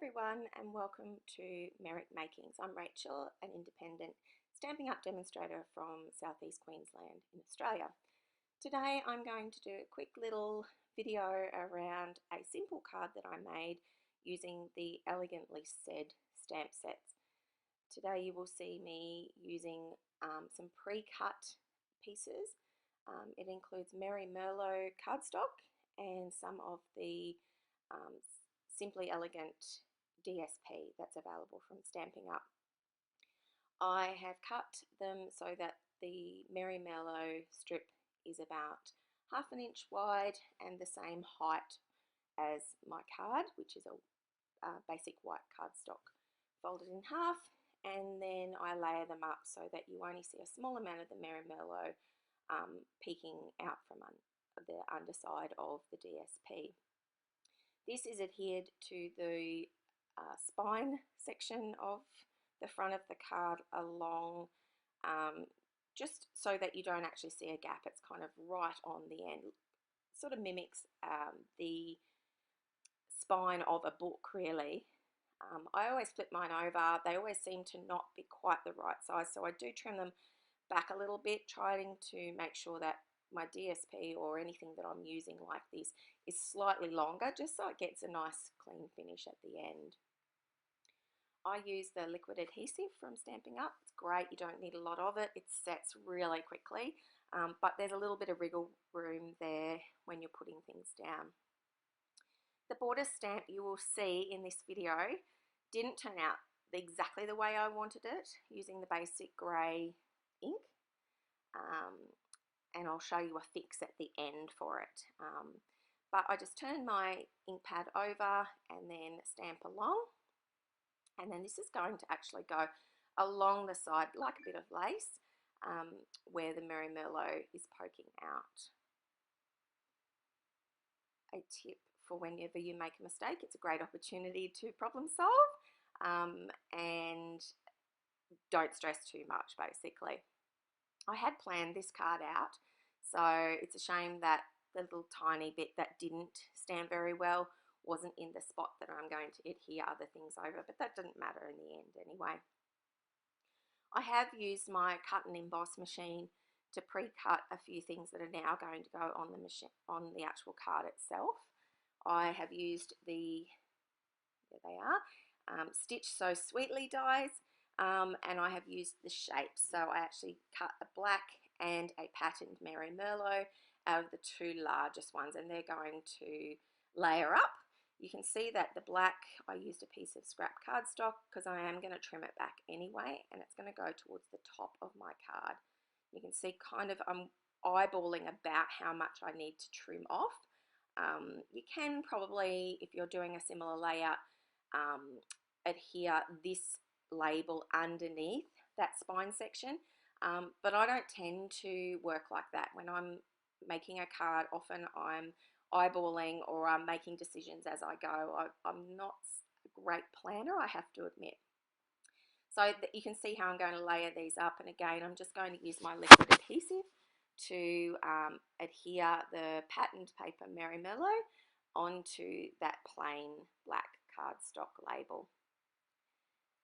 everyone and welcome to Merrick Makings. I'm Rachel, an independent Stampin' Up demonstrator from Southeast Queensland in Australia. Today I'm going to do a quick little video around a simple card that I made using the Elegantly Said stamp sets. Today you will see me using some pre-cut pieces. It includes Merry Merlot cardstock and some of the Simply Elegant DSP that's available from Stampin' Up. I have cut them so that the Merry Merlot strip is about ½ an inch wide and the same height as my card, which is a basic white cardstock folded in half, and then I layer them up so that you only see a small amount of the Merry Merlot peeking out from the underside of the DSP. This is adhered to the spine section of the front of the card along, just so that you don't actually see a gap. It's kind of right on the end. Sort of mimics the spine of a book, really. I always flip mine over. They always seem to not be quite the right size, so I do trim them back a little bit, trying to make sure that my DSP or anything that I'm using like this is slightly longer, just so it gets a nice clean finish at the end. I use the liquid adhesive from Stampin' Up. It's great, you don't need a lot of it. It sets really quickly, but there's a little bit of wriggle room there when you're putting things down. The border stamp you will see in this video didn't turn out exactly the way I wanted it, using the basic grey ink. And I'll show you a fix at the end for it. But I just turn my ink pad over and then stamp along. And then this is going to actually go along the side like a bit of lace, where the Merry Merlot is poking out. A tip for whenever you make a mistake, it's a great opportunity to problem solve, and don't stress too much, basically. I had planned this card out, so it's a shame that the little tiny bit that didn't stand very well wasn't in the spot that I'm going to adhere other things over, but that didn't matter in the end anyway. I have used my cut and emboss machine to pre-cut a few things that are now going to go on the machine, on the actual card itself. I have used the, there they are, Stitch So Sweetly dies. And I have used the shapes, so I actually cut a black and a patterned Merry Merlot out of the two largest ones, and they're going to layer up. You can see that the black, I used a piece of scrap cardstock because I am going to trim it back anyway, and it's going to go towards the top of my card. You can see kind of I'm eyeballing about how much I need to trim off. You can probably, if you're doing a similar layout, adhere this label underneath that spine section, but I don't tend to work like that. When I'm making a card, often I'm eyeballing or I'm making decisions as I go. I'm not a great planner, I have to admit. So that you can see how I'm going to layer these up, and again I'm just going to use my liquid adhesive to adhere the patterned paper Merry Merlot onto that plain black cardstock label.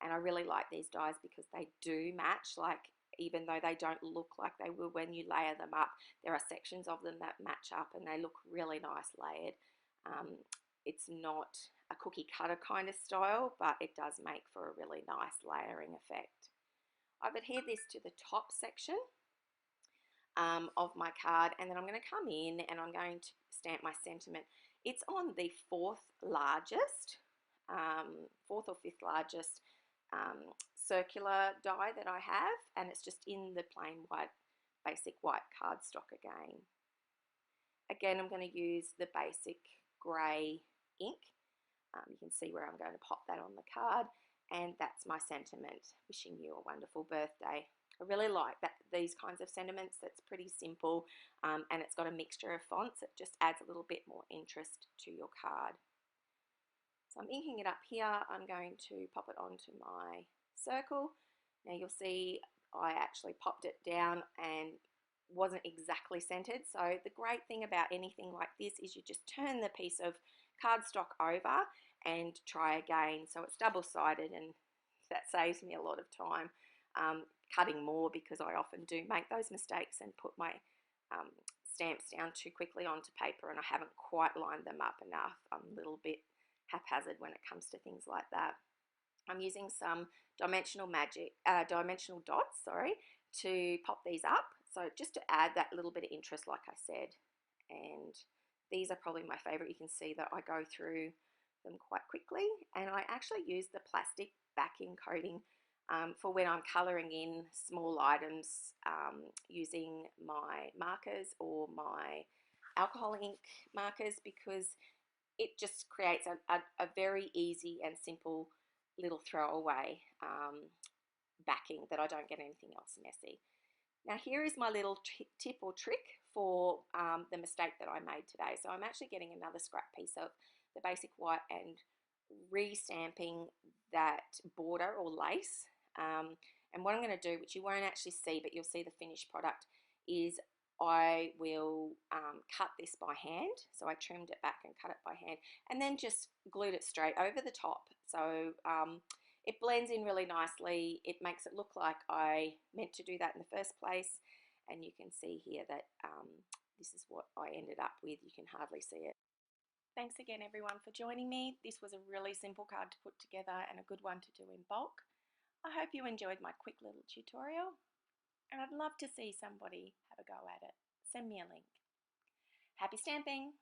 And I really like these dies because they do match, like even though they don't look like they will when you layer them up, there are sections of them that match up and they look really nice layered. It's not a cookie cutter kind of style, but it does make for a really nice layering effect. I've adhered this to the top section of my card, and then I'm going to come in and I'm going to stamp my sentiment. It's on the fourth or fifth largest circular die that I have, and it's just in the plain white, basic white cardstock again. Again, I'm going to use the basic grey ink. You can see where I'm going to pop that on the card, and that's my sentiment, wishing you a wonderful birthday. I really like that, these kinds of sentiments. That's pretty simple, and it's got a mixture of fonts. It just adds a little bit more interest to your card. So I'm inking it up here. I'm going to pop it onto my circle. Now you'll see I actually popped it down and wasn't exactly centered. So the great thing about anything like this is you just turn the piece of cardstock over and try again. So it's double-sided, and that saves me a lot of time cutting more, because I often do make those mistakes and put my stamps down too quickly onto paper, and I haven't quite lined them up enough. I'm a little bit haphazard when it comes to things like that. I'm using some dimensional dots, to pop these up. So just to add that little bit of interest, like I said. And these are probably my favorite. You can see that I go through them quite quickly, and I actually use the plastic backing coating for when I'm colouring in small items using my markers or my alcohol ink markers, because it just creates a very easy and simple little throwaway backing that I don't get anything else messy. Now here is my little tip or trick for the mistake that I made today. So I'm actually getting another scrap piece of the basic white and re-stamping that border or lace. And what I'm going to do, which you won't actually see, but you'll see the finished product, is I will cut this by hand. So I trimmed it back and cut it by hand, and then just glued it straight over the top. So it blends in really nicely. It makes it look like I meant to do that in the first place. And you can see here that this is what I ended up with. You can hardly see it. Thanks again, everyone, for joining me. This was a really simple card to put together and a good one to do in bulk. I hope you enjoyed my quick little tutorial, and I'd love to see somebody have a go at it. Send me a link. Happy stamping!